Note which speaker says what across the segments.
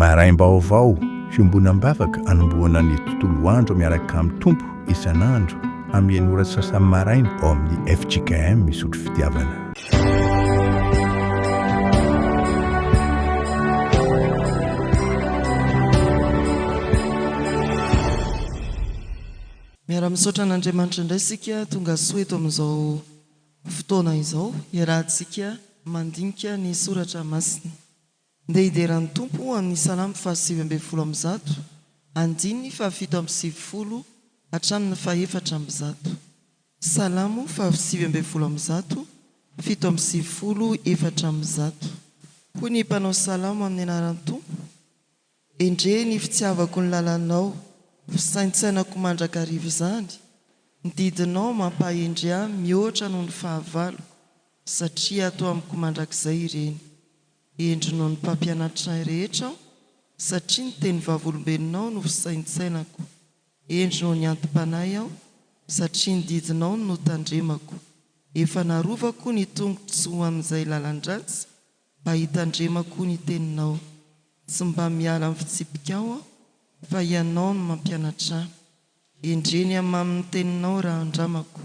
Speaker 1: maraim-baovao fiombonam-bavaka anomboana ny tontolo andro miaraka amin'ny tompo isan'andro amin'ny enora sasany maraina ao amin'ny FJKM misotro fitiavana.
Speaker 2: Miara-misaotra an'Andriamanitra indray sika tonga soeto amin'izao fotoana izao iarahantsika mandinika ny soratra masina. Ndeha hideran'ny tompo amin'ny salamo 720 andiny 770 hatramin'ny 400. Salamo 720 770 hoy ny mpanao salamo amin'ny anaran'ny tompo: endre ny fitiavako ny lalanao, fisaintsainako mandrakarivo izany, ny didinao mampahendry ahy mihoatra noho ny fahavalo, satria atao amiko mandrakizay ireny. Endrinao ny mpampianatra rehetra aho, satria ny teny vavolombelonao no fisaintsainako. Endrinao ny antom-panahy aho, satria ny didinao no tandremako. Efa narovako ny tongotra amin'izay lalan-dratsy, mba hitandremako ny teninao. Tsy mba miala amin'ny fitsipika aho aho, fa ianao no mampianatra ahy. Endreny amin'ny teninao raha andramako,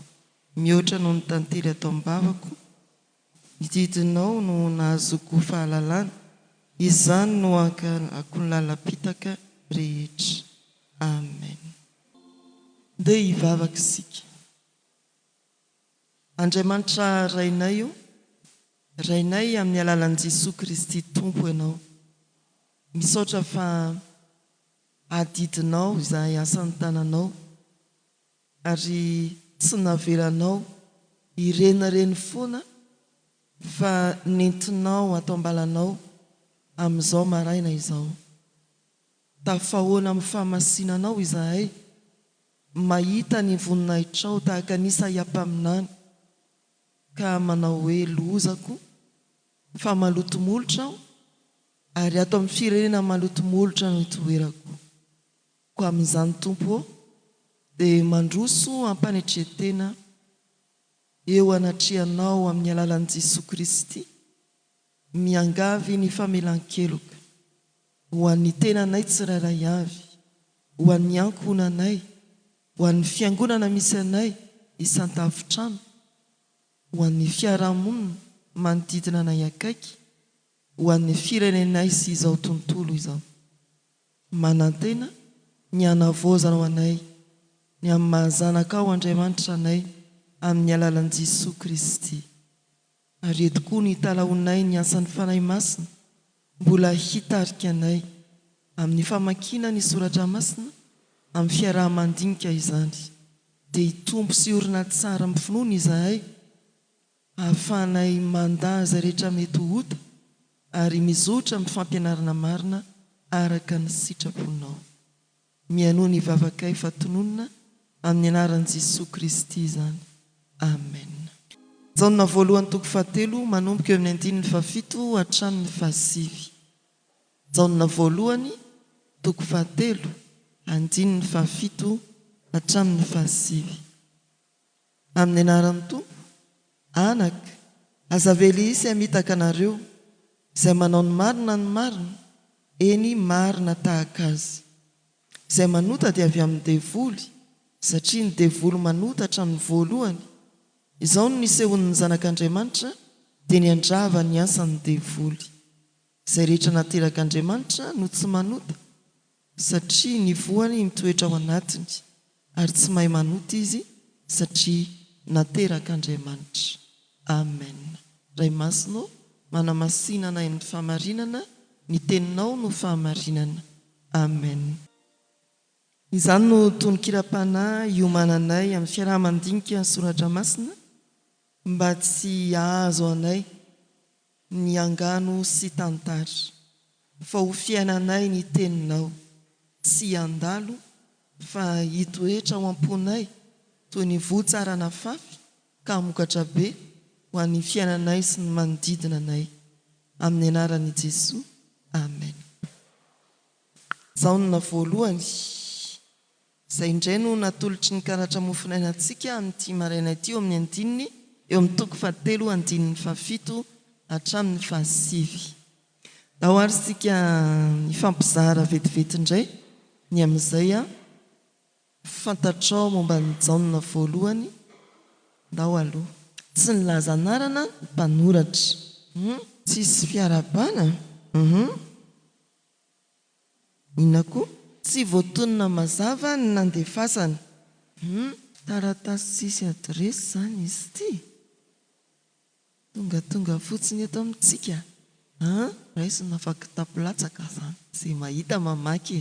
Speaker 2: mihoatra noho ny tantely atao am-bavako. Ny didinao no nahazoko fahalalana, izany no ankalako ny lalam-pitaka rehetra. Amen. Ndeha hivavaka isika. Andriamanitra rainay io, rainay amin'ny alalan'i Jesosy Kristy Tompo ianao. Misaotra fa adidinao izay asan'ny tananao, ary tsy navelanao irenareny foana, fa nentinao atao ambalanao amin'izao maraina izao. Tafahoana amin'ny fahamasinanao izahay, mahita ny voninahitrao tahaka ny Isaiah-paminany, ka manao hoe lozako fa malotomolotra aho, ary ato amin'ny firenena malotomolotra no hitoerako. Ko amin'izany tompo dia mandroso ampanetretena eo anatrianao amin'ny alalan'i Jesosy Kristy, miangavy ny famelan-keloka ho an'ny tenanay tsirairay avy, ho an'ny ankohonanay, ho an'ny fiangonana misy anay isan-tafitrano, ho an'ny fiarahamonina manodidina anay akaiky, ho an'ny firenenay sy izao tontolo izao. Manantena ny hanavaozana ho anay, ny amin'ny mahazanaka ao Andriamanitra anay amin'ny alalan'i Jesosy Kristy. Ary eto koa ny talaonay ny asan'ny fanahy masina, mbola hitarika anay amin'ny famakiana ny soratra masina, amin'ny fiarahamandinika izany. Dia hitompo sy orina tsara amin'ny finoana izahay, ahafahanay mandà izay rehetra mety ho hota, ary mizotra amin'ny fampianarana marina araka ny sitraponao. Mianoa ny vavakay fatononana amin'ny anaran'i Jesosy Kristy izany. Amen. Jaona voalohany toko 7 manomboka eo amin'ny 7 hatramin'ny 7. Jaona voalohany toko 7 7 hatramin'ny 7. Amin'ny anaran'ny tompo: anaka, aza vely isy hamitaka anareo, izay manao ny marina, eny marina tahaka azy. Izay manota dia avy amin'ny devoly, satria ny devoly manota hatramin'ny voalohany. Izao no nisehon'ny zanak'Andriamanitra, dia ny andrava ny asan'ny devoly. Izay rehetra naterak'Andriamanitra no tsy manota, satria ny voany mitoetra ao anatiny, ary tsy mahay manota izy, satria naterak'Andriamanitra. Amen. Ray masino, manamasinana amin'ny fahamarinana, ny teninao no fahamarinana. Amen. Izany no tononkira-panahy iomananay amin'ny fiarahamandinika ny soratra masina, mba tsy ahazo anay ny angano sy tantara, fa ho fiainanay ny teninao, tsy andalo, fa hitoetra ao am-ponay toy ny voatsara na fafy, ka mokatra be ho an'ny fiainanay sy ny manodidina anay. Amin'ny anaran'i Jesosy. Amen. Jaona voalohany, izay indray no natolotry ny karatra mofinainantsika amin'ity maraina ity eo amin'ny andininy, eo amin'ny toko 7 7 hatramin'ny 7. ao ary sika ifampizara vetivety indray ny amin'izay a fantatrao momba ny jaona voalohany ndao aloha tsy nilaza anarana mpanoratra tsisy fiarabana ina koa tsy voatonona mazava ny nandefasana taratasy tsisy adresy zany izy ty tonga fotsiny eto amintsika raisina afaky tapilatsaka zany zay mahita mamaky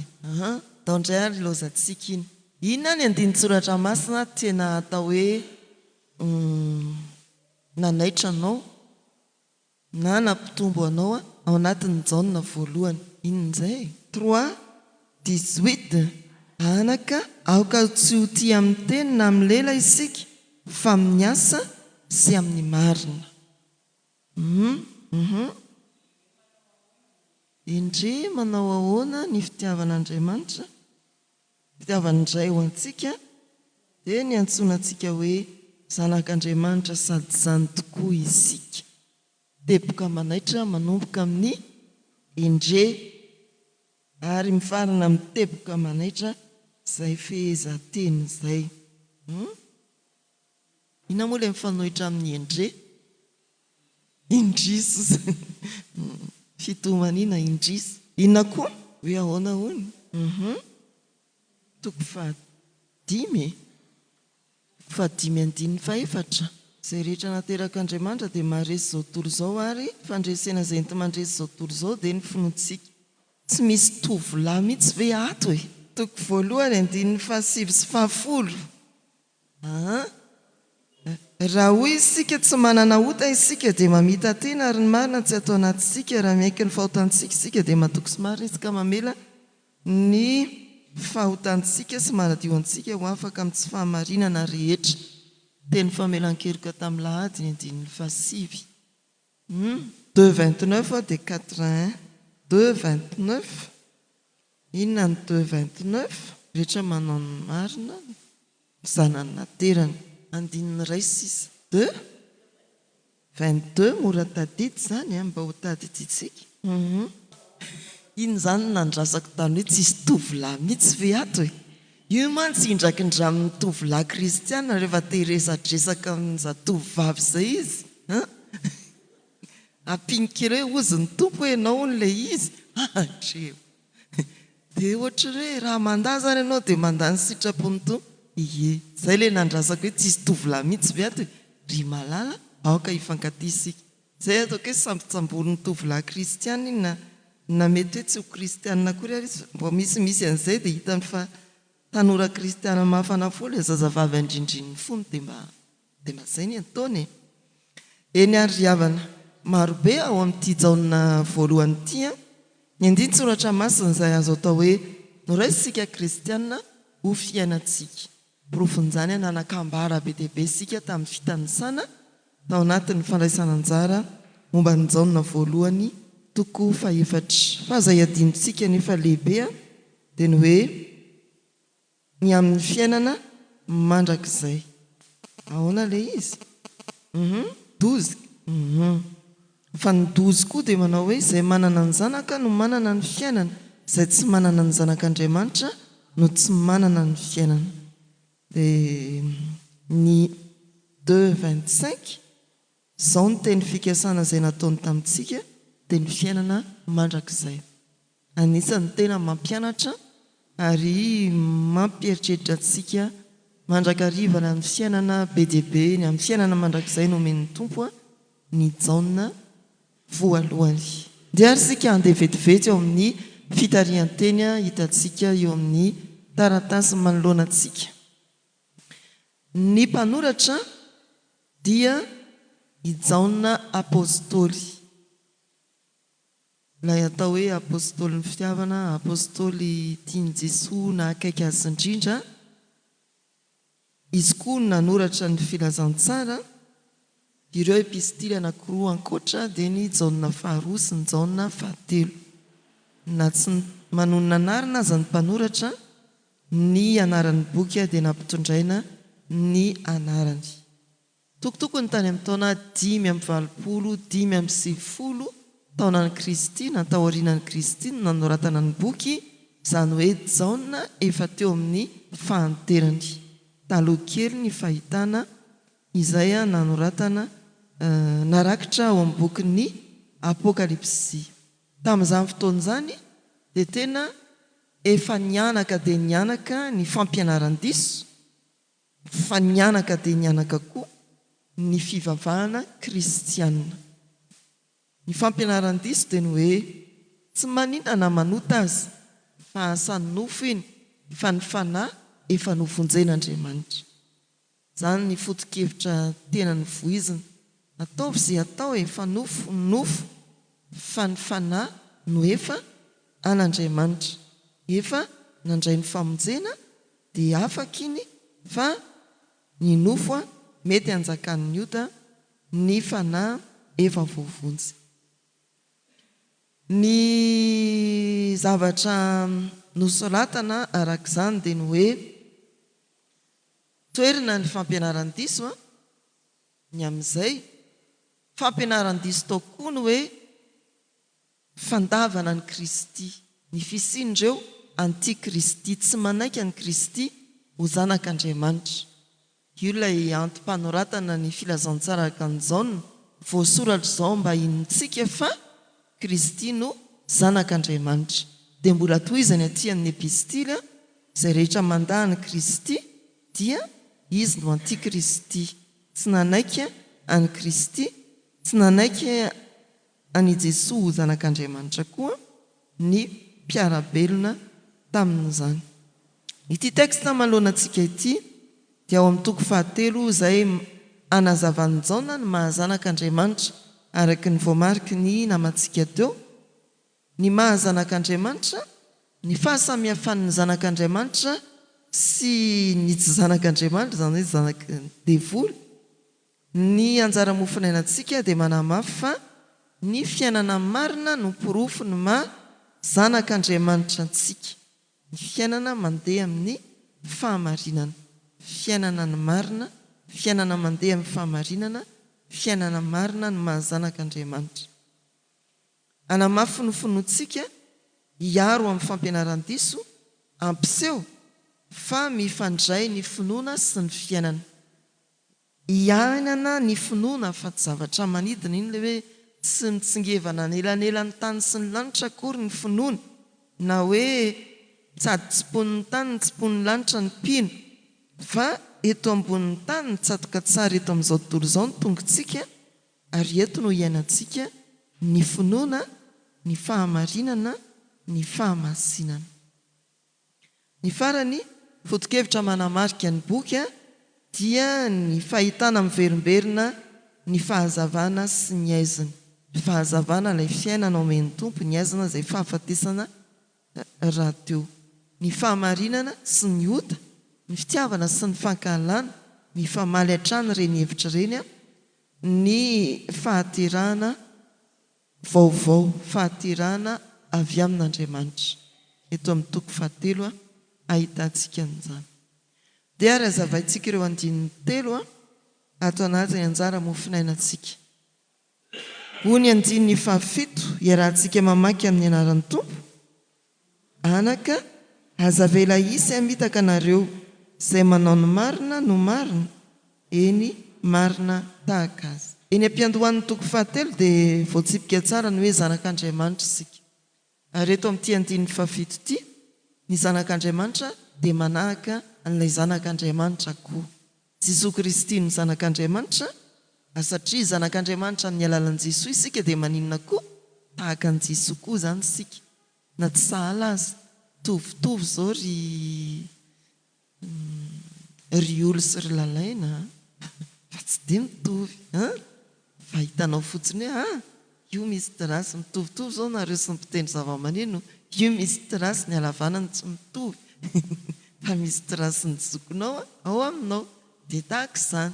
Speaker 2: taondray ary lozatsika iny inona ny andinitsoratra masina tena atao hoe nanaitra anao na nampitombo anao ao anatin'ny jaona voalohany inon'izay 3:18 anaka aoka tsy ho ty amin'ny teny na amin'ny lela isika fa amin'ny asa sy amin'ny marina indre manao ahoana ny fitiavan'Andriamanitra fitiavan'indray ho antsika dia ny antsonantsika hoe zanak'Andriamanitra sady zany tokoa isika tepoka manaitra manomboka amin'ny indre ary mifarana mitepoka manaitra zay fehezanteny zay ina moa le mifanohitra amin'ny indre indriso fitomanina indriso ina koa hoe ahoana hony toko fahadimy andiny faefatra zay rehetra naterak'Andriamanitra dia maharesy zao tontolo zao ary fandresena zay enti mandresy zao tontolo zao dia ny finoantsika tsy misy tovolahy mihitsy ve ato e toko voalohany andininy fahasivy sy fahafolo raha hoy isika tsy manana ota isika dia mamita tena ary ny marina tsy atao anatysika raha miaiky ny fahotantsika isika dia matoko sy marina isika mamela ny fahotantsika sy manadio antsika ho afaka amin'ny tsy fahamarinana rehetra teny famelan-keloka tamin'ny lahady ny andininy fahasivy 2:29 dia 81 2:29 inona ny 2:29 rehetra manao ny marina zanany naterana andininy ray sisa 2:22 mora tadidy zany mba ho tadiditsika iny zany nandrasako tany hoe tsisy tovolahy mihitsy ve ato e io mantsy indrakindramin'ny tovolahy kristiana rehefa teresadresaka amin'zatovavy zay izy ampinikire hoe ozy ny tompo hoe ianao n'lay izy atreo dia ohatra hoe raha mandà zany ianao dia mandà ny sitrapony tompo zay le nandrasako hoe tsisy tovolahy mihitsy ve ato ry malala aoka hifankatisika zay ataoko hoe sampitsambonin'ny tovolahy kristiana iny na mety hoe tsy ho kristianina kory ary izy mbo misy an'izay dia hitany fa tanora kristiana mahafana folo zazavavy andrindrin'ny fony dia mazay ny ataony eny ary riavana marobe ao amin'ity jaona voalohany ity ny andinitsoratra masina izay azo atao hoe noraisika kristiana ho fiainantsika profon'izany nanakambara be deaibe sika tamin'ny fitanisana tao anatin'ny fandraisana anjara momba ny jaona voalohany toko faefatra fa zay adinontsika nefa lehibea dia ny hoe ny amin'ny fiainana mandrakizay ahoana le izy 12 fa ny 12 koa dia manao hoe izay manana ny zanaka no manana ny fiainana izay tsy manana ny zanak'Andriamanitra no tsy manana ny fiainana dia ny 2:25 zao ny teny fikasana izay nataony tamintsika dia ny fiainana mandrakizay anisan'ny tena mampianatra ary mampieritreritra antsika mandrakarivana amin'ny fiainana be diaibe ny amin'ny fiainana mandrakizay no omen'ny tompo ny jaona voalohany dia ary sika andeha vetivety eo amin'ny fitarihan-teny hitantsika eo amin'ny taratasy manoloana antsika ny mpanoratra dia ijaona apôstôly ilay atao hoe apôstôly ny fitiavana apôstôly tiany Jesoa na akaiky azy indrindra izy koa nanoratra ny filazantsara ireo epistily anankiroa ankoatra dia ny jaona faharoa sy ny jaona fahatelo na tsy manonona anarana aza ny mpanoratra ny anaran'ny boky dia nampitondraina ny anarany tokotoko ny tany amin'ny taona 5:20 5:90 taonany Kristy na taorianany Kristy no nanoratana ny boky, izany hoe Jaona efa teo amin'ny fahanterany. Taloha kely ny fahitana izay nanoratana narakitra ao amin'ny bokin'ny Apokalipsy. Tamin'izany fotoana izany dia tena efa nianaka dia nianaka ny fampianaran-diso, fa nianaka dia nianaka koa ny fivavahana kristianina. Ny fampianaran-diso dia ny hoe tsy maninona na manota azy fa asany nofo iny, fa ny fanahy efa novonjen'Andriamanitra. Izany ny foto-kevitra tena ny voizina. Ataovy izay atao efa nofo, fa ny fanahy no efa an'Andriamanitra. Efa nandray ny famonjena dia afaka iny, fa ny nofo mety hanjakan'ny ota, ny fanahy efa voavonjy. Ny zavatra nosoratana arak'izany dia ny hoe toerana ny fampianaran-diso ny amin'izay fampianaran-diso tao koa ny hoe fandavana ny Kristy, ny fisindreo anti-Kristy, tsy manaiky ny Kristy ho zanak'Andriamanitra. Io ilay antom-panoratana ny filazantsara arkan'izao voasoratra izao mba hintsika fa Kristy no zanak'Andriamanitra. Dia mbola tohizany aty amin'ny epistila izay rehetra mandahany Kristy dia izy no anti-Kristy, tsy nanaiky any Kristy, tsy nanaiky any Jesosy ho zanak'Andriamanitra koa ny mpiarabelona tamin'izany. Ity texte manoloana antsika ity dia ao amin'ny toko 9 izay anazavan'ny Jaona ny mahazanak'Andriamanitra araka ny voamariky ny namantsika teo. Ny mahazanak'Andriamanitra, ny fahasamihafan'ny zanak'Andriamanitra sy ny tsy zanak'Andriamanitra, izany hoe zanak-devoly. Ny anjara mofinainantsika dia manamafy fa ny fiainana marina no porofo ny zanak'Andriamanitra antsika. Ny fiainana mandeha amin'ny fahamarinana, fiainana ny marina, fiainana mandeha amin'ny fahamarinana, fiainana marina ny mahazanak'Andriamanitra. Anamafy ny finoantsika hiaro amin'ny fampianaran-diso, ampiseho fa mifandray ny finoana sy ny fiainana. Hiainana ny finoana fa tsy zavatra manidina iny ilay hoe tsy mitsingevana ny elanelan'ny tany sy ny lanitra akory ny finoana, na hoe tsady tsipon'ny tany ny tsipon'ny lanitra ny mpino, fa eto ambonin'ny tany ny tsatoka tsara eto amin'izao tontolo izao ny tongontsika, ary eto no hiainantsika ny finoana, ny fahamarinana, ny fahamasinana. Ny farany foto-kevitra manamarika ny boky dia ny fahitana miverimberina ny fahazavana sy ny aizina. Ny fahazavana ilay fiainana omen'ny tompo, ny aizina izay fahafatesana raha teo. Ny fahamarinana sy ny ota, ny fitiavana sy ny fankahalana, ny famaly hatrany ireny hevitra ireny, ny fahaterahana vaovao, fahaterahana avy amin'Andriamanitra. Eto amin'ny toko 10 ahitantsika an'izany. Dia ary hazavaintsika ireo andininy 3 ato anatin'ny anjara mofinainantsika. Hoy ny andininy 7 iarahantsika mamaky amin'ny anaran'ny Tompo. Anaka, hazavela isy hamitaka anareo izay manao ny marina no marina, eny marina tahaka azy. Eny am-piandohan'ny toko 7 dia voatsipika tsara ny hoe zanak'Andriamanitra isika. Ary eto amin'ity andininy 7 ity, ny zanak'Andriamanitra dia manahaka an'ilay zanak'Andriamanitra koa. Jesosy Kristy ny zanak'Andriamanitra, satria zanak'Andriamanitra ny alalan'i Jesosy isika dia maninona koa tahaka an'i Jesosy koa izany isika. Na tsy sahala azy, tovitovy izao ry olo sy ry lalaina, fa tsy dia mitovy. Fa hitanao fotsiny hoe io misy terasy mitovitovy izao nareo sy mpitendry zava-maneno, io misy terasy ny halavanany tsy mitovy. Fa misy terasy ny zokonao ao aminao dia tahaka izany.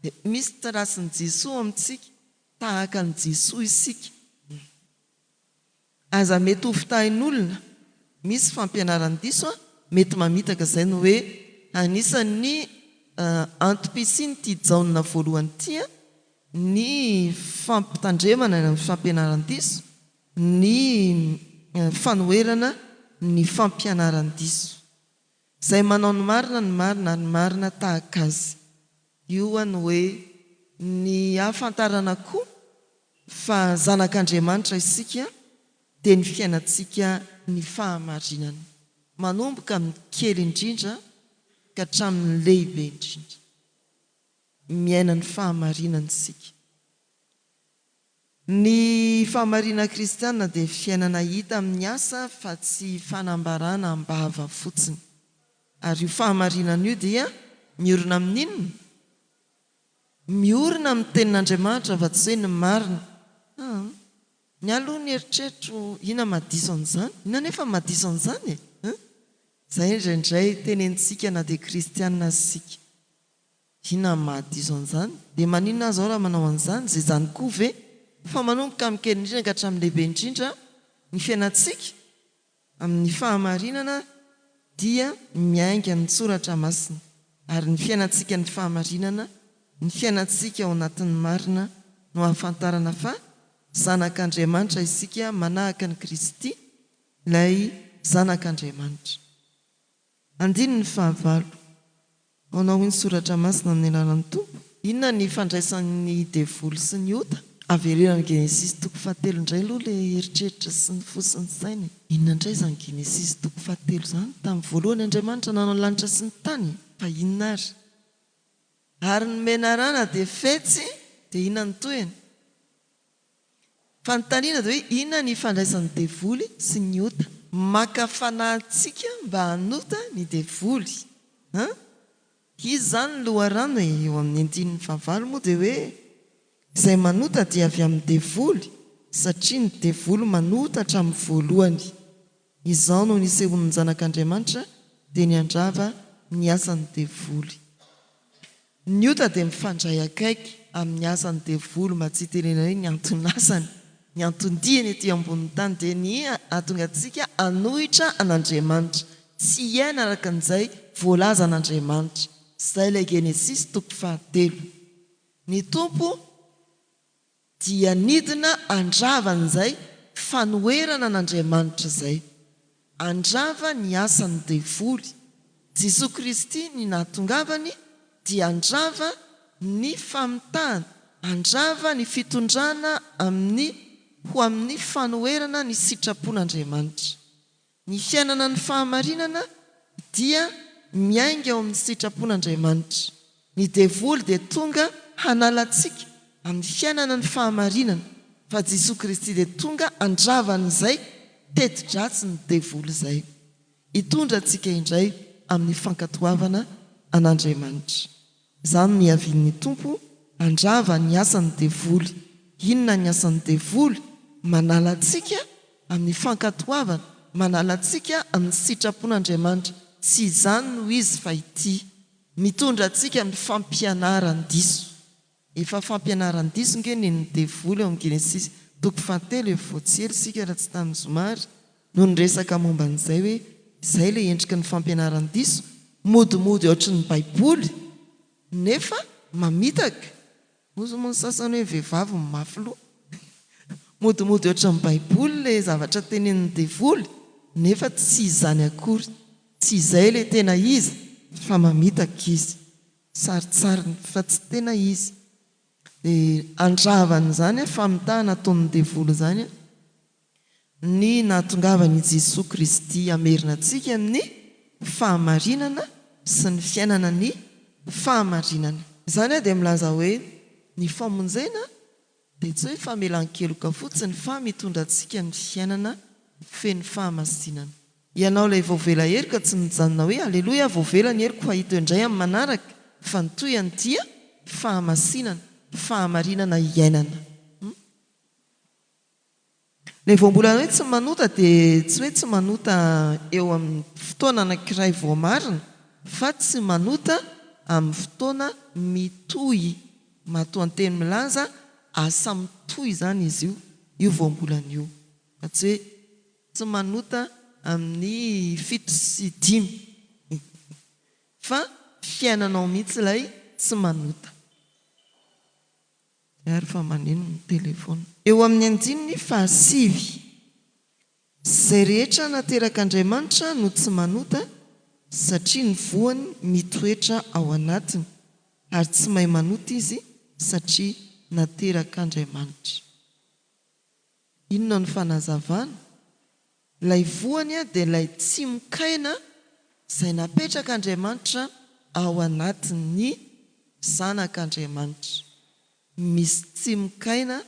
Speaker 2: Dia misy terasy ny Jesosy amintsika, tahaka ny Jesosy isika. Aza mety ho fitahin'olona, misy fampianaran-diso mety mamitaka izay ny hoe anisan'ny antom-pisiany ity Jaona voalohany ity ny fampitandremana amin'ny fampianaran-diso ny fanoerana ny fampianaran-diso izay manao ny marina ny marina tahaka azy. Io any hoe ny ahafantarana koa fa zanak'Andriamanitra isika dia ny fiainantsika ny fahamarinana manomboka amin'ny kely indrindra ka hatramin'ny lehibe indrindra, miaina ny fahamarinana isika. Ny fahamarinana kristiana dia fiainana hita amin'ny asa fa tsy fanambarana ambava fotsiny. Ary io fahamarinana io dia miorina amin'inona? Miorina amin'ny tenin'Andriamanitra fa tsy hoe ny marina. Ny aloha ny eritreritro ina madiso an'izany, ina nefa madiso an'izany e. Izay indraindray tenentsika na dia kristiana sika. Ina madiso an'izany? Dia maninona azy ao raha manao an'izany? Izay zany koa ve? Fa manomboka amin'ny kely indrindra ka hatramin'ny lehibe indrindra ny fiainantsika amin'ny fahamarinana dia miainga ny soratra masina. Ary ny fiainantsika ny fahamarinana, ny fiainantsika ao anatin'ny marina no ahafantarana fa zanak'Andriamanitra isika manahaka ny Kristy, ilay zanak'Andriamanitra. Andiny ny fahavalo, anao ny soratra masina amin'ny alalan'ny Tompo. Inona ny fandraisan'ny devoly sy ny ota? Avererana Genesis 7 indray aloha ilay eritreritra sy ny fosiny sainy. Inona indray izany Genesis 7 izany? Tamin'ny voalohany Andriamanitra nanao ny lanitra sy ny tany, fa inona ary? Ary ny menarana dia fetsy, dia inona ny toeny? Fanontaniana dia hoe inona ny fandraisan'ny devoly sy ny ota? Maka fanahintsika mba hanota ny devoly. Izy zany loharano eo amin'ny andinin'ny fahavalo moa dia hoe izay manota dia avy amin'ny devoly, satria ny devoly manota hatramin'ny voalohany. Izao no nisehon'ny zanak'Andriamanitra dia niandrava ny asan'ny devoly. Ny ota dia mifandray akaiky amin'ny asan'ny devoly, mba tsy tenena hoe ny antony asany, ny anton-diany ety ambonin'ny tany dia ny ahatonga antsika hanohitra an'Andriamanitra, tsy iaina araka an'izay voalaza an'Andriamanitra. Izay ilay Genesis 7. Ny Tompo dia nidina andravan'izay fanoerana an'Andriamanitra izay, andrava ny asan'ny devoly. Jesosy Kristy ny nahatongavany dia andrava ny famitahana, andrava ny fitondrana ho amin'ny fanoerana ny sitrapon'Andriamanitra. Ny fiainana ny fahamarinana dia miainga ao amin'ny sitrapon'Andriamanitra. Ny devoly dia tonga hanalantsika amin'ny fiainana ny fahamarinana, fa Jesosy Kristy dia tonga andravan'izay teti-dratsy ny devoly izay. Hitondra antsika indray amin'ny fankatoavana an'Andriamanitra. Izany ny avian'ny Tompo, andrava ny asan'ny devoly. Inona ny asan'ny devoly? Manala antsika amin'ny fankatoavana, manala antsika amin'ny sitrapon'Andriamanitra. Tsy izany no izy fa ity, mitondra antsika amin'ny fampianaran-diso. Efa fampianaran-diso nge ny devoly ao amin'ny Genesis 7 voatsely sika raha tsy tamin'ny zomary no nyresaka momba an'izay hoe izay ilay endrika ny fampianaran-diso, modimody ohatry ny Baiboly nefa mamitaka. Ozy moa ny sasany hoe vehivavy ny mafy loha, modimody ohatry ny Baiboly ilay zavatra tenenin'ny devoly nefa tsy izany akory, tsy izay ilay tena izy fa mamitaka izy, saritsariny fa tsy tena izy. Dia andravany izany famitahana ataon'ny devoly izany ny nahatongavany Jesosy Kristy amerina antsika amin'ny fahamarinana sy ny fiainana ny fahamarinana. Izany dia milaza hoe ny famonjena dia tsy hoe famelan-keloka fotsiny fa mitondra antsika amin'ny fiainana feno fahamasinana. Ianao ilay voavela heriko tsy mijanona hoe aleloia voavela ny heriko fahito indray amin'ny manaraka, fa ny toyany dia fahamasinana, fahamarinana iainana. Ilay voambolana hoe tsy manota dia tsy hoe tsy manota eo amin'ny fotoana anankiray voamarina, fa tsy manota amin'ny fotoana mitohy. Matoan-teny milaza asa mitohy zany izy io voambolana io, fa tsy hoe tsy manota amin'ny 7 sy 5 fa fiainanao mihitsy ilay tsy manota. Ary fa maneno ny telefona. Eo amin'ny andininy fahasivy zay rehetra naterak'Andriamanitra no tsy manota satria ny voany mitoetra ao anatiny ary tsy mahay manota izy satria naterak'Andriamanitra. Inona ny fanazavana? Ilay voany dia ilay tsy mikaina izay napetrak'Andriamanitra ao anatin'ny zanak'Andriamanitra. Misy tsy mikaina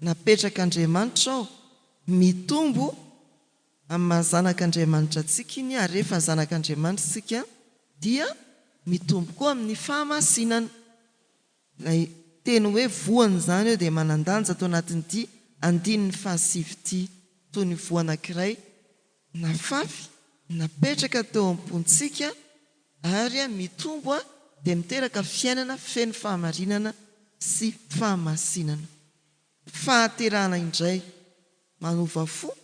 Speaker 2: napetrak'Andriamanitra ao, mitombo amin'ny mahazanak'Andriamanitra antsika iny ary rehefa zanak'Andriamanitra tsika dia mitombo koa amin'ny fahamasinana. Ilay teny hoe voany izany eo dia manandanja tao anatin'ity 5:7 toy ny voa anankiray nafafy napetraka teo am-pontsika ary mitombo dia miteraka fiainana feno fahamarinana sy fahamasinana. Fahaterahana indray manova fo,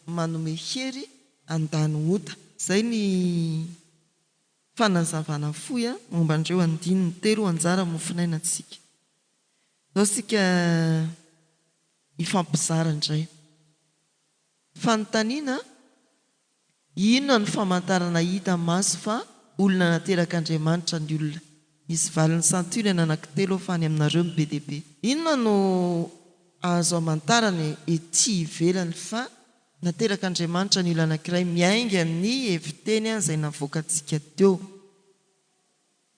Speaker 2: manome hery andany ota. Izay ny fanazavana fohy momba andreo andininy telo anjara mofinaina antsika. Zao sika ifampizara indray. Fanontaniana, inona ny famantarana hita maso fa olona naterak'Andriamanitra ny olona? Misy valiny santionana anankitelo fa any aminareo ny be dia be. Inona no azo amantarana ety ivelany fa naterak'Andriamanitra ny olona anankiray miainga amin'ny heviteny izay navoakantsika teo?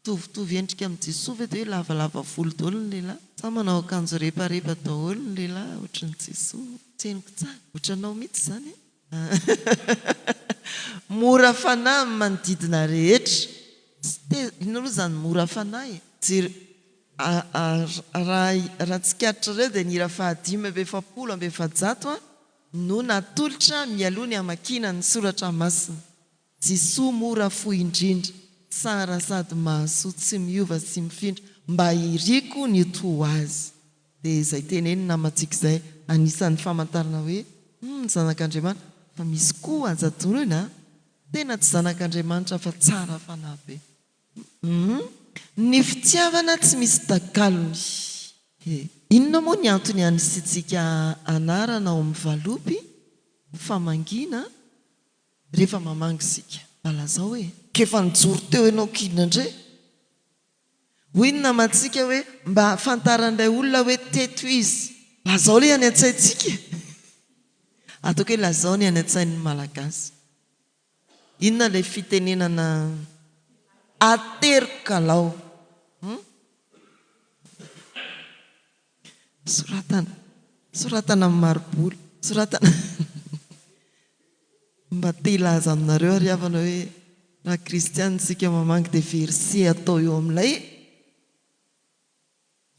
Speaker 2: Tovitovy endrika amin'ny Jesosy ve dia hoe lavalava volo daholo ny lehilahy? Sa manao akanjo reparepa daholo ny lehilahy ohatry ny Jesosy? Tseniko tsara, ohatranao mihitsy izany. Mora fanahy amin'ny manodidina rehetra. Inona aloha izany mora fanahy? Raha tsikaritra ireo dia nira 5:700 no natolotra mialoha ny hamakiana ny soratra masina. Jesosy mora fo indrindra, tsara sady mahasoa, tsy miova sy mifindra, mba iriko ny to azy. Dia izay teneny namantsika izay anisan'ny famantarana hoe zanak'Andriamanitra. Fa misy koa aza-toroina tena tsy zanak'Andriamanitra fa tsara fanahy be. Ny fitiavana tsy misy takalony. Inona moa ny antony anisitsika anarana ao amin'ny valopy famangina rehefa mamangy sika? Balazao hoe kefa nijoro teo ianao kidina indray. Hoy inona mantsika hoe mba hafantaran'ilay olona hoe teto izy. Lazao ilay any an-tsaintsika. Ataoko hoe lazao ny any an-tsain'ny malagasy. Inona ilay fitenenana aterikalao? Soratana amin'ny mariboly, soratana mba te-hilaza aminareo ary havana hoe raha kristianina sika mamangy dia verse atao eo amin'ilay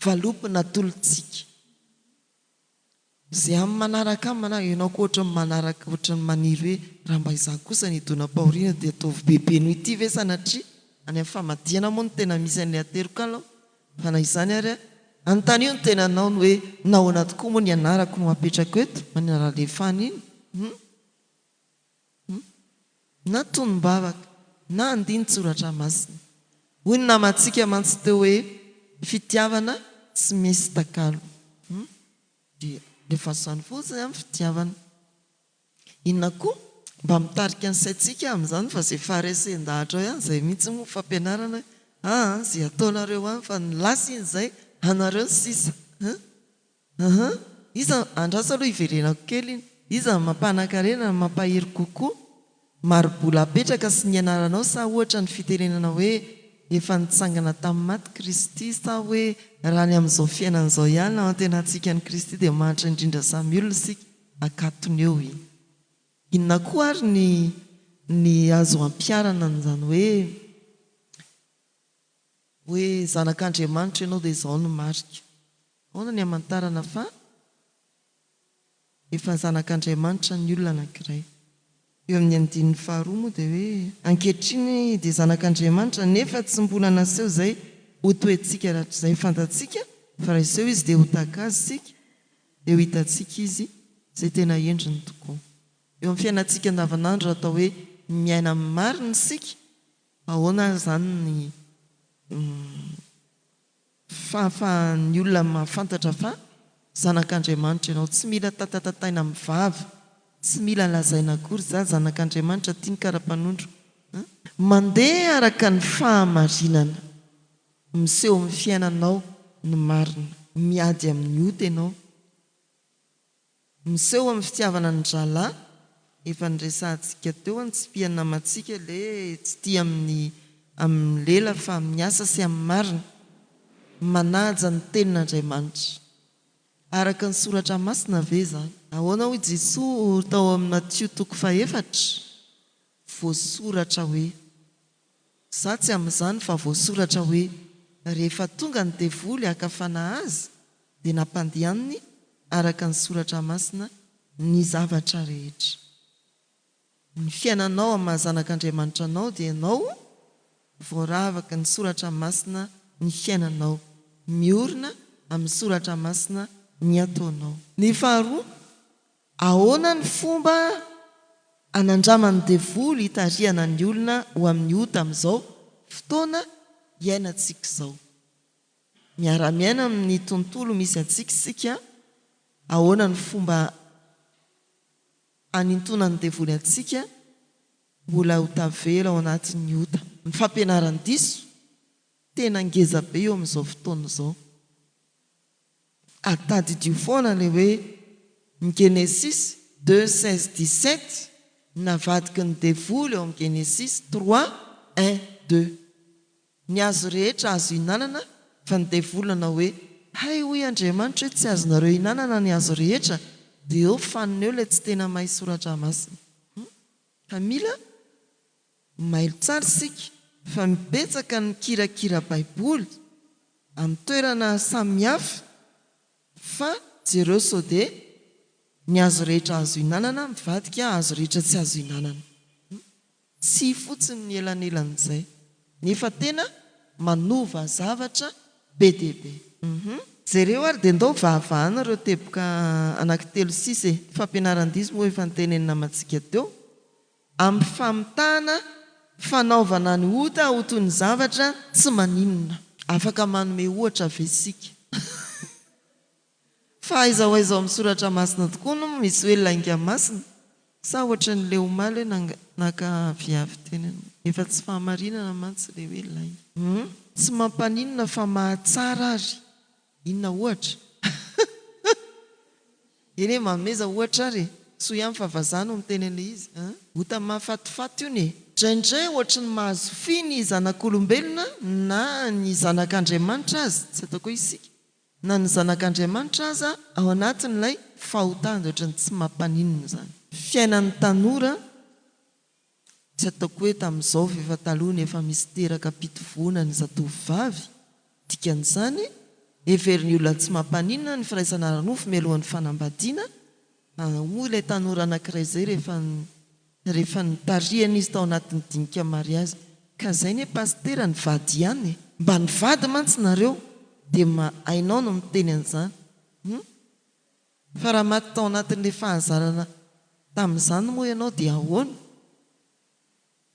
Speaker 2: valopy natolotsika. Izay amin'ny manaraka manaraka ianao koa ohatra ny manaraka ohatra ny maniry hoe raha mba izany kosa ny idona-pahoriana dia ataovy bebe noho ity ve sanatria any amin'ny famadihana moa no tena misy an'ilay aterokalo. Fa na izany ary anontany io ny tenanao ny hoe nahoana tokoa moa ny anarako no apetraka eto manaralefana iny na tonom-bavaka na andinin-tsoratra masina. Hoy ny namantsika mantsy teo hoe fitiavana tsy misy takalo. Dia rehefa zany fotsiny amin'ny fitiavana. Inona koa mba mitarika ny saintsika amin'izany fa izay faharesendahatra ihany izay mihitsy moa fampianarana izay ataonareo any fa ny lasa iny izay anareo ny sisa. Iza andrasa aloha iverenako kely iny. Iza mampanankarena mampahery kokoa maribola apetraka sy ny anaranao sa ohatra ny fitenenana hoe efa nitsangana tamin'ny maty Kristy, sa hoe raha ny amin'izao fiainan'izao ihany ao an-tenantsika ny Kristy dia mahatra indrindra samy olona sika akatony eo iny. Inona koa ary ny azo ampiarana n'izany hoe zanak'Andriamanitra ianao dia izao no marika? Ahoana ny hamantarana fa efa zanak'Andriamanitra ny olona anankiray? Eo amin'ny 5:2 moa dia hoe ankehitriny dia zanak'Andriamanitra nefa tsy mbola naseho izay ho toetsika rahatr'izay fantatsika, fa raha iseho izy dia ho taka-azy sika dia ho hitantsika izy izay tena endriny tokoa. Eo amin'ny fiainantsika andavanandro atao hoe miaina amin'ny marina sika, ahoana izany ny fahafahan'ny olona mahafantatra fa zanak'Andriamanitra ianao? Tsy mila tatatataina amin'ny vava, tsy mila lazaina akory za zanak'Andriamanitra tiany kara-panondro mandeha araka ny fahamarinana miseho amin'ny fiainanao ny marina miady amin'ny ota ianao miseho amin'ny fitiavana ny dralahy efa nyresantsika teo ny tsy piana namatsika le tsy tia amin'ny lela fa miasa sy amin'ny marina manaja ny tenin'Andriamanitra araka ny soratra masina ve zany ahoana hoy Jesosy tao amina Matio 4 voasoratra hoe za tsy amin'izany fa voasoratra hoe rehefa tonga ny devoly hakafana azy dia nampandehaniny araka ny soratra masina ny zavatra rehetra ny fiainanao amin'ny mahazanak'Andriamanitra anao dia ianao voaravaka ny soratra masina ny fiainanao miorina amin'ny soratra masina ny ataonao ny faharoa ahoana ny fomba anandramany devoly hitariana ny olona ho amin'ny ota amin'izao fotoana iainantsika izao miara-miaina amin'ny tontolo misy antsika isika ahoana ny fomba anintona ny devoly antsika mbola ho tavela ao anatin'ny ota ny fampianaran-diso tena ngeza be eo amin'izao fotoana izao atadidio foana le hoe ny Genesis 2:16-17 navadiky ny devoly eo amin'ny Genesis 3:1-2 ny azo rehetra azo hinanana fa ny devolana hoe hay hoy Andriamanitra hoe tsy azonareo hinanana ny azo rehetra dia eo fanina eo ilay tsy tena mahay soratra masina ka mila mailo tsara isika fa mibetsaka ny kirakira baiboly amin'ny toerana samihafa fa jereo sao dia ny azo rehetra azo hinanana mivadika azo rehetra tsy azo hinanana tsy fotsiny ny elanelan'izay nefa tena manova zavatra be dia be jereo ary dia ndao vahavahana ireo teboka anankitelo 6 fampianaran-diso moa efa nytenenina mantsika teo amin'ny famitahana fanaovana ny ota ho toy ny zavatra tsy maninona afaka manome ohatra vesika fa aizahoaiza amin'ny soratra masina tokoa no misy hoe lainga masina sa ohatra ny le omaly hoe naka viavy tenena efa tsy fahamarinana mantsy le hoe lainga tsy mampaninona fa mahatsara ary inona ohatra eny hoe mameza ohatra ary so ihany fa vazana ho mitenen'le izy ota mahafatifaty io ny draindray ohatra ny mahazo fi ny zanak'olombelona na ny zanak'Andriamanitra azy tsy ataoko isika na ny zanak'Andriamanitra aza ao anatin'ilay fahotana ohatra ny tsy mampaninona zany fiainan'ny tanora tsy ataoko hoe tamin'izao efa taloha ny efa misy teraka pitovoana ny zatovovavy dikan'izany everiny olona tsy mampaninona ny firaisana ranofo mialohan'ny fanambadiana hoy ilay tanora anankiray izay rehefa nitariana izy tao anatin'ny dinika mariazy ka izay ny pastera ny vady ihany mba ny vady mantsy nareo dia ainao no miteny an'izany fa raha maty tao anatin'ilay fahazarana tamin'izany moa ianao dia ahoana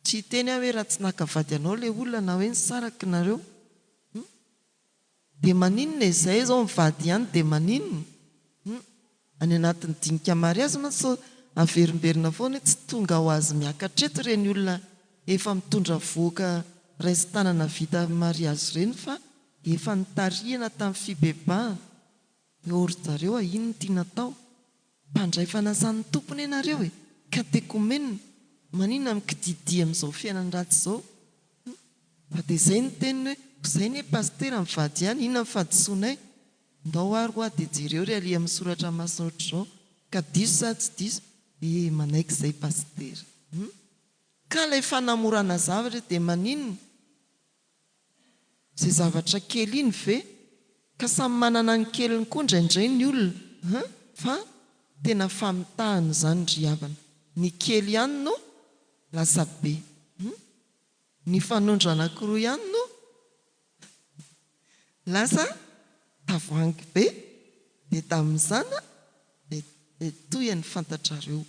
Speaker 2: tsy teny aho hoe raha tsy nakavady anao ilay olona na hoe ny saraka nareo dia maninona izay zao mivady ihany dia maninona any anatin'ny dinika mariazy mantsy averimberina foana hoe tsy tonga ho azy miakatreto ireny olona efa mitondra voaka raisin-tanana vita mariazy ireny fa efa nitariana tamin'ny fibebahana eo zareo inona tiana tao mpandray fanazan'ny tompony ianareo katekomenina maninona mikididia amin'izao fiainany ratsy izao fa dia izay ny teniny hoe izay ny pastera mivady ihany inona mifadisoanay ndao ary ho a dia jereo ry alia amin'ny soratra masina ohatr'izao ka diso sa tsy diso manaiky izay pastera ka ilay fanamorana zavatra dia maninona izay zavatra kely iny ve ka samy manana ny keliny koa indraindray ny olona fa tena famitahana izany ry havana ny kely ihany no lasa be ny fanondro anankiroa ihany no lasa tavoangy be dia tamin'izana dia toy ny fantatrareo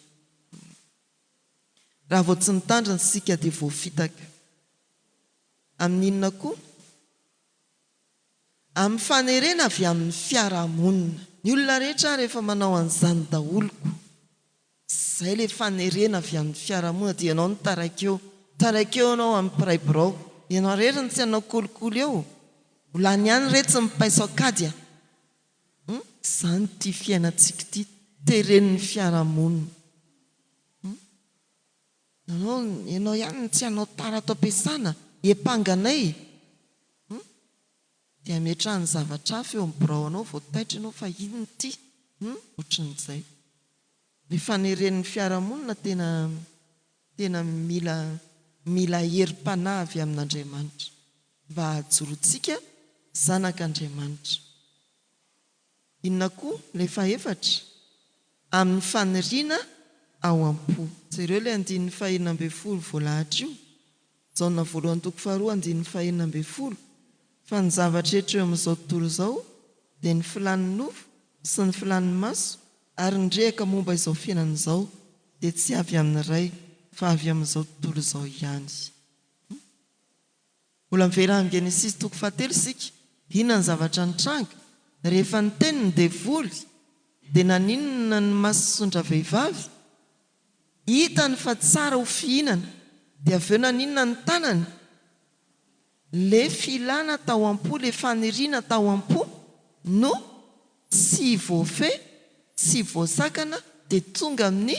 Speaker 2: raha vao tsy nitandrina sika dia voafitaka amin'inona koa amin'ny fanerena avy amin'ny fiarahamonina ny olona rehetra rehefa manao an'izany daholoko zay le fanerena avy amin'ny fiarahamonina dia ianao ny taraikeo anao amin'ny piraibirao ianao reriny tsy anao kolikoly eo olany ihany re tsy mipaiso akady a zany ty fiainantsika ty tereniny fiarahamonina ianao ihany tsy anao tara ato ampiasana empanganay dia metrahany zavatra hafa eo amin'ny birao anao vao taitra ianao fa inony ty ohatran'izay ny faneren'ny fiarahamonina tena mila herim-panavy amin'Andriamanitra mba hajorontsika zanak'Andriamanitra. Inona koa ilay fahaefatra amin'ny faniriana ao am-po. Jereo ilay 9:12 voalahatra io Jaona 1:2-9 fa ny zavatra rehetra eo amin'izao tontolo izao dia ny filan'ny nofo sy ny filan'ny maso ary nyrehaka momba izao fiainana izao dia tsy avy amin'ny ray fa avy amin'izao tontolo izao ihany. Mbola mivela amin'ny Genesis 3:7 isika inona ny zavatra nitranga rehefa ny teniny devoly dia naninona ny masonja vehivavy hitany fa tsara ho fihinana dia avy eo naninona ny tanany le filana tao am-po le faniriana tao am-po no tsy voafe tsy voasakana dia tonga amin'ny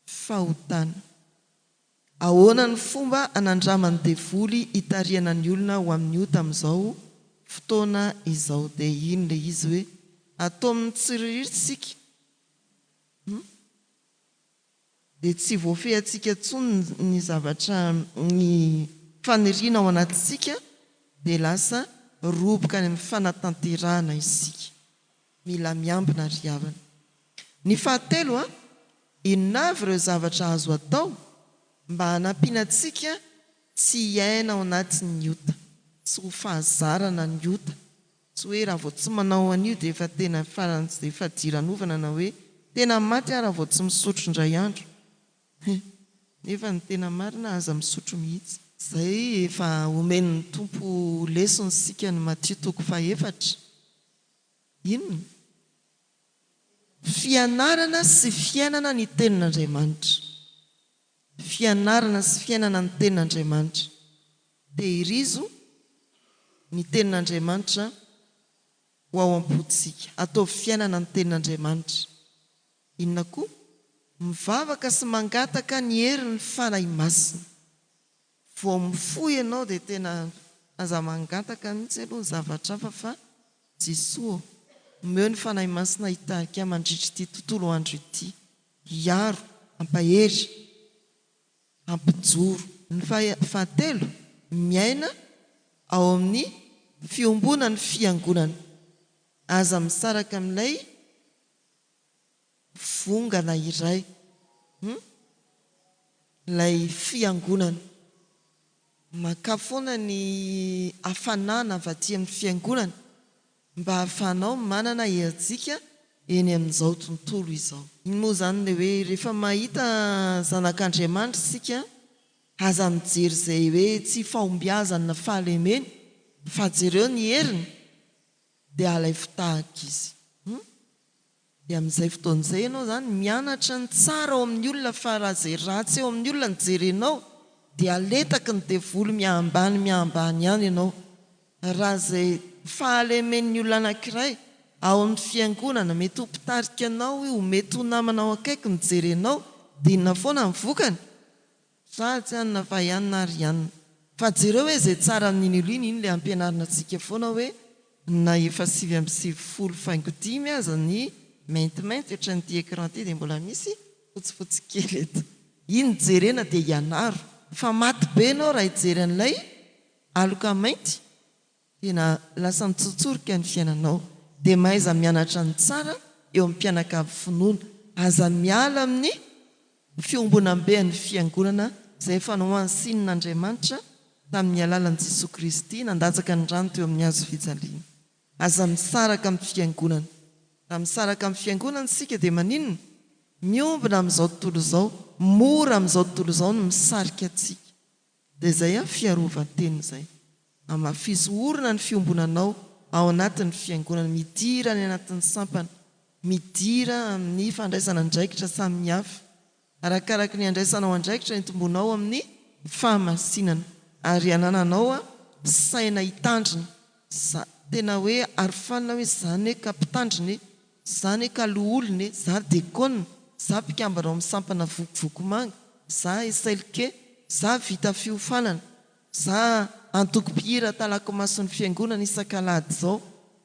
Speaker 2: fahotana. Ahoana ny fomba anandramany devoly hitariana ny olona ho amin'ny ota amin'izao fotoana izao dia ino le izy hoe atao amin'ny tsiririritsika dia tsy voafe atsika tsony ny zavatra ny faniriana ao anatintsika dia lasa roboka any amin'ny fanatanterahana isika mila miambina ry havana. Ny fahatelo inona avy ireo zavatra azo atao mba hanampiana antsika tsy hiaina ao anatin'ny ota tsy ho fahazarana ny ota tsy hoe raha vao tsy manao an'io dia efa tena farany tsy dia efa diranovana na hoe tena maty raha vao tsy misotro indray andro nefa ny tena marina aza misotro mihitsy. Zay efa omen'ny tompo lesony sika ny Matthieu 4:7 inona fianarana sy fiainana ny tenin'Andriamanitra. Fianarana sy fiainana ny tenin'Andriamanitra. Tehirizo ny tenin'Andriamanitra ho ao am-pontsika atao fiainana ny tenin'Andriamanitra. Inona koa mivavaka sy mangataka ny herin'ny fanahy masina. Vao mifoy ianao dia tena aza mangataka mihitsy aloha ny zavatra hafa fa Jesoa omeo ny fanahy masina hitarika mandritra ity tontolo andro ity hiaro ampahery ampijoro. Ny fahatelo miaina ao amin'ny fiombonany fiangonana aza misaraka amin'ilay vongana iray ilay fiangonana maka foana ny hafanana avy aty amin'ny fiangonana mba hafanao manana herijika eny amin'izao tontolo izao. Iny moa zany le hoe rehefa mahita zanak'Andriamanitra isika aza mijery izay hoe tsy fahombiazana na fahalemeny fa jereo ny heriny dia alay fitahaka izy. Dia amin'izay fotoan'izay ianao zany mianatra ny tsara ao amin'ny olona fa raha izay ratsy eo amin'ny olona ny jerenao dia aletaky ny devoly miambany ihany ianao. Raha izay fahalemen'ny olona anankiray ao amin'ny fiangonana mety ho mpitarika anao io mety ho namanao akaiky ny jerenao dia inona foana ny vokany ratsy anina fa ihanina ary ihanina. Fa jereo hoe izay tsara amin'iny iny ilay ampianarina antsika foana hoe na 7:70 faingodimy aza ny maintimainty ohatran'ity écran ty dia mbola misy fotsifotsy kely eto. Iny jerena dia ianaro fa maty be ianao raha hijery an'ilay aloka mainty tena lasa mitsotsorika ny fiainanao. Dia mahaiza mianatra ny tsara eo amin'ny mpianakavy finoana aza miala amin'ny fiombonam-be ny fiangonana izay fanohany sinin'Andriamanitra tamin'ny alalan'i Jesosy Kristy nandatsaka ny rano teo amin'ny hazo fijaliana. Aza misaraka amin'ny fiangonana. Raha misaraka amin'ny fiangonana isika dia maninona miombona amin'izao tontolo izao mora amin'izao tontolo izao no misarika antsika. Dia izay fiarovan-teny izay amafisy orina ny fiombonanao ao anatin'ny fiangonana midira ny anatin'ny sampana midira amin'ny fandraisana andraikitra samihafa arakaraka ny andraisanao andraikitra ny tombonao amin'ny fahamasinana ary anananao saina hitandrina tena hoe arofanina hoe zany hoe kampitandriny zany hoe kaloolony za dekona za mpikambanao misampana vokovokomanga za esailike za vita fiofanana za antoko-pihira talako mason'ny fiangonana isan-kalady zao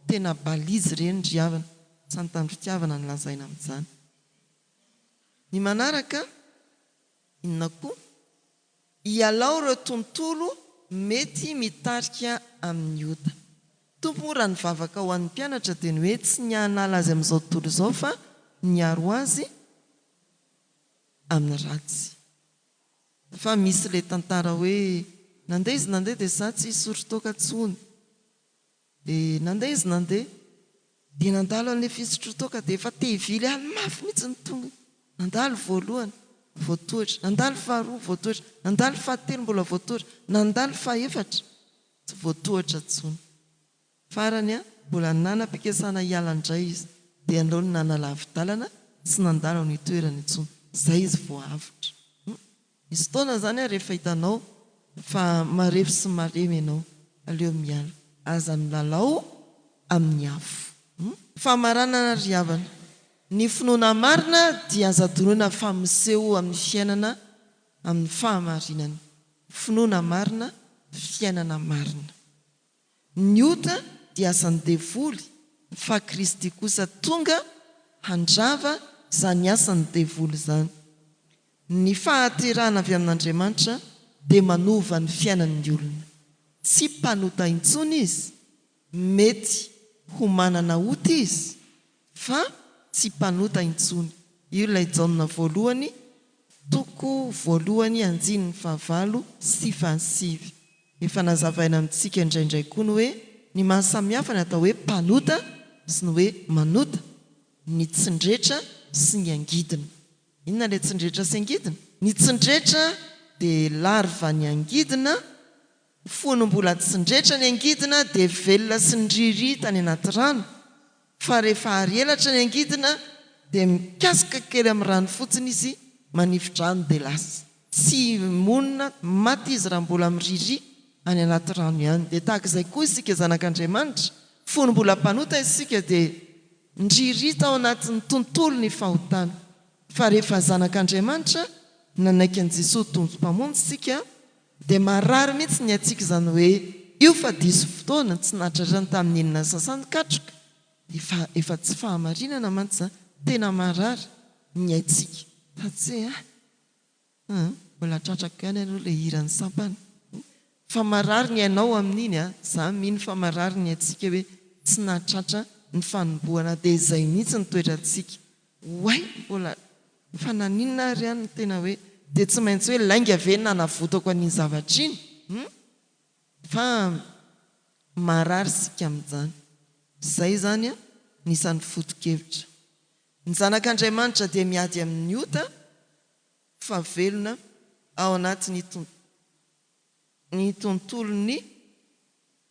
Speaker 2: tena balizy ireny ny riavana tsy anytany fitiavana ny lazaina amin'izany ny manaraka inona koa ialao ireo tontolo mety mitarika amin'ny ota tompo raha ny vavaka ho an'ny mpianatra dia ny hoe tsy ny hanala azy amin'izao tontolo izao fa niaro azy amin'ny ratsy fa misy le tantara hoe nandeha izy nandeha dia za tsy hisotrotoka tsony dia nandeha izy nandeha dia nandalo an'le fisotrotoka dia efa te-hivily aly mafy mihitsy ny tonga nandalo voalohany voatoetra nandalo faharoa voatoetra nandalo fahatelo mbola voatoetra nandalo fahaefatra tsy voatoetra tsony farany mbola nanam-pikesana hialandray izy dia andao ny nanalavidalana sy nandalo ny toerany tsony zay izy voavitra misy fotoana zany rehefa hitanao fa marefo sy maremy ianao aleo miala aza milalao amin'ny afo famaranana riavana ny finoana marina dia aza doroina famiseho amin'ny fiainana amin'ny fahamarinana finoana marina fiainana marina ny ota dia asany devoly fa Kristy kosa tonga handrava izany asany devoly izany ny fahaterahana avy amin'Andriamanitra dia manova ny fiainan'ny olona tsy mpanota intsony izy mety ho manana ota izy fa tsy mpanota intsony io ilay Jaona voalohany toko voalohany andininy fahavalo sy fahasivy efa nazavaina amintsika indraindray koa ny hoe ny mahasamihafa ny atao hoe mpanota sy ny hoe manota ny tsindretra sy ny angidina inona ilay tsindretra sy angidina ny tsindretra dia larva ny angidina fonombola tsindretra ny angidina dia velona sy ny ririta ny anaty rano fa rehefa arielatra ny angidina dia mikasika kely amin'ny rano fotsiny izy manifidrano dia lasa tsy monina maty izy raha mbola miriri any anaty rano ihany dia tahaka izay koa isika zanak'Andriamanitra fonombola mpanota isika dia ndririta ao anatin'ny tontolo ny fahotana fa rehefa zanak'Andriamanitra nanaiky an'i Jesosy tompom-pamonjy isika dia marary mihitsy ny atsika izany hoe io fa diso fotoana tsy nahatratrany tamin'ny enina sasany katroka efa tsy fahamarinana mantsy zany tena marary ny aitsika fa tsy mbola tratraka ihany ianao ilay hirany sampana fa marary ny ainao amin'iny za mino fa marary ny atsika hoe tsy nahatratra ny fanomboana dia izay mihitsy ny toetrantsika way mbola fa naninona ary ihany ny tena hoe dia tsy maintsy hoe lainga ve nanavotako an'iny zavatra iny fa marary sika amin'izany zay zany nisan'ny foto-kevitra ny zanak'Andriamanitra dia miady amin'ny ota fa velona ao anatin'ny tontolony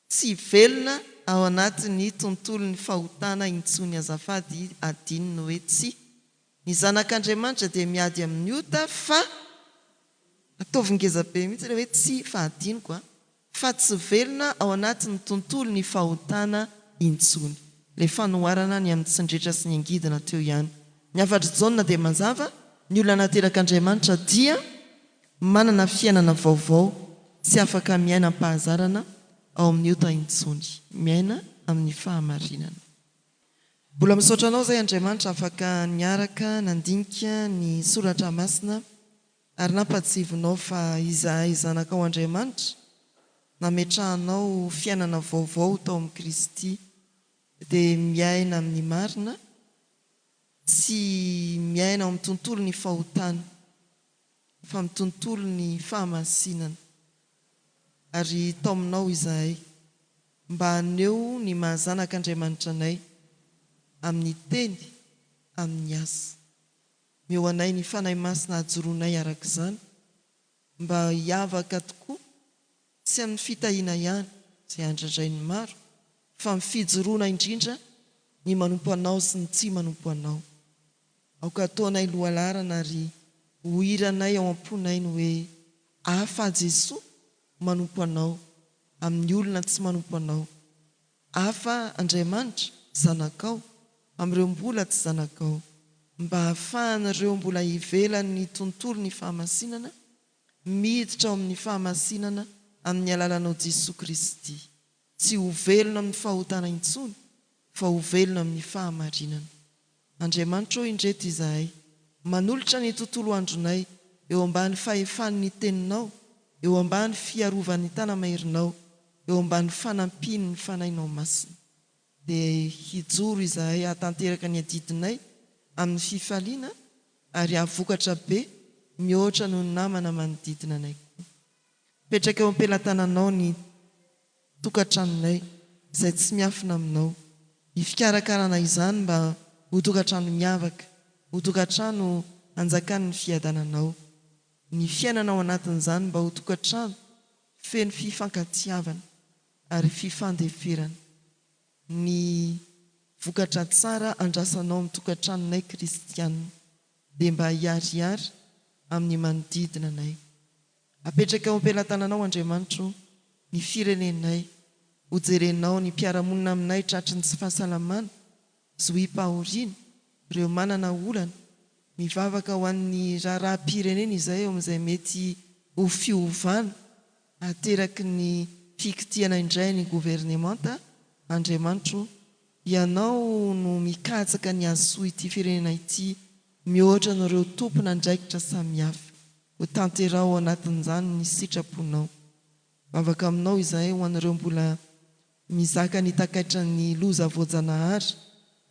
Speaker 2: tsy velona ao anatin'ny tontolony fahotana intsony azafady adininy hoe tsy ny zanak'Andriamanitra dia miady amin'ny ota fa ataovingeza be mihitsy ilay hoe tsy fa adiniko fa tsy velona ao anatin'ny tontolony fahotana intsony ilay fanoharana ny amin'ny tsindretra sy ny angidina teo ihany ny afatra Jaona dia mazava ny olona naterak'Andriamanitra dia manana fiainana vaovao tsy afaka miaina mpahazarana ao amin'ny ota intsony miaina amin'ny fahamarinana mbola misaotra anao izay Andriamanitra afaka niaraka nandinika ny soratra masina ary nampatsivonao fa izahay zanakao Andriamanitra nametrahanao fiainana vaovao tao amin'ny Kristy dia miaina amin'ny marina tsy miaina ao amin'ny tontolo ny fahotana fa amin'ny tontolo ny fahamasinana ary tao aminao izahay mba haneo ny mahazanak'Andriamanitra anay amin'ny teny amin'ny asa meo anay ny fanahy masina hajoroanay araka izany mba hiavaka tokoa tsy amin'ny fitahiana ihany izay andraindray ny maro fa amin'ny fijoroana indrindra ny manompo anao sy ny tsy manompo anao. Aoka ataonay lohalarana ary hoiranay ao am-ponay ny hoe afa Jesoa manompo anao amin'ny olona tsy manompo anao. Afa Andriamanitra zanakao amin'ireo mbola tsy zanakao, mba hahafahan'ireo mbola hivelan'ny tontolo ny fahamasinana miditra ao amin'ny fahamasinana amin'ny alalanao Jesosy Kristy. Tsy ho velona amin'ny fahotana intsony fa ho velona amin'ny fahamarinana. Andriamanitra o indreto izahay, manolotra ny tontolo andronay eo ambany fahefan'ny teninao, eo ambany fiarovan'ny tanamairinao, eo ambany fanampiny ny fanainao masina. Dia hijoro izahay hatanteraka ny adidinay amin'ny fifaliana ary havokatra be mihoatra no namana manodidina anay. Petraka eo am-pelatananao ny tokantranonay izay tsy miafina aminao. Ifikarakaraana izany mba ho tokantrano miavaka, ho tokantrano anjakan'ny fiadananao. Ny fiainanao anatin'izany mba ho tokantrano feno fifankatiavana ary fifandeferana. Ny vokatra tsara andrasanao amin'ny tokantranonay kristianina dia mba hiariary amin'ny manodidina anay. Apetraka ao am-pelatananao Andriamanitra ny firenenay, ho jerenao ny mpiaramonina aminay tratry ny tsy fahasalamana, zoim-pahoriana, ireo manana olana, mivavaka ho an'ny raharaham-pirenena izay eo amin'izay mety ho fiovana ateraky ny fikitiana indray ny governemanta. Andriamanitra, ianao no mikatsaka ny azosoa ity firenena ity mihoatra n'ireo tompona ndraikitra samihafa. Ho tanterao anatin'izany ny sitraponao. Vavaka aminao izahay ho an'ireo mbola mizaka ny takaitra ny loza voajanahary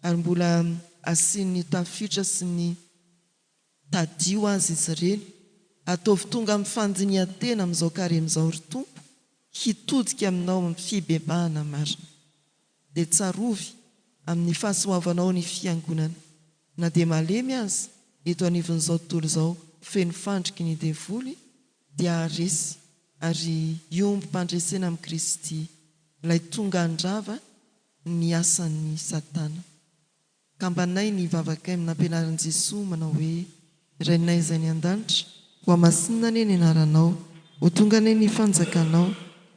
Speaker 2: ary mbola asian'ny tafitra sy ny tadio azy izy ireny. Ataovy tonga amin'ny fandinihan-tena amin'izao karem'izao ry Tompo, hitodika aminao amin'ny fibebahana marina. Dia tsarovy amin'ny fahasoavanao ny fiangonana. Na dia malemy azy eto anivon'izao tontolo izao feno fandriky ny devoly, dia aresy ary iomby mpandresena amin'ny Kristy ilay tonga andrava ny asan'ny Satana. Kambanay ny vavakay amin'ny ampianaran'i Jesosy manao hoe: Rainay izay ny an-danitra, ho amasinina ane ny anaranao, ho tonga ane ny fanjakanao,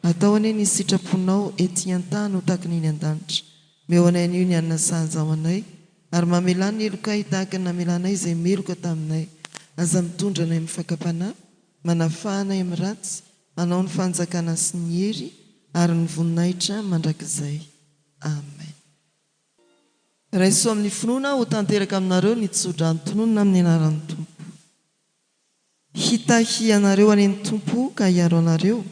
Speaker 2: atao ane ny sitraponao ety an-tany ho tahaka ny an-danitra. Meo anay an'io ny anona sahaja ao anay, ary mamelany ny elokay tahaka ny namelanay izay meloka taminay. Aza mitondra anay amin'ny fakapanahy, manafahanay amin'ny ratsy, manao ny fanjakana sy ny hery ary ny voninahitra mandrakizay. Amen. Raisoa amin'ny finoana ho tanteraka aminareo ny tsodrantonona amin'ny anaran'ny Tompo. Hitahi anareo aneny Tompo ka hiaro anareo.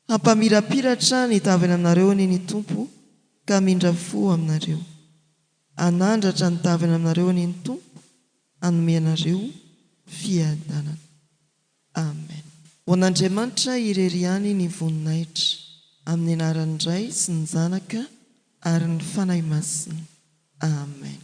Speaker 2: Hampamirapiratra ny tavany aminareo aneny Tompo ka mindra fo aminareo. Anandratra ny tavany aminareo aneny Tompo, anome anareo fiadanana. Amen. Ho an'Andriamanitra irery ihany ny voninahitra, amin'ny anaran'ny Ray sy ny Zanaka ary ny fanahy masina. Amen.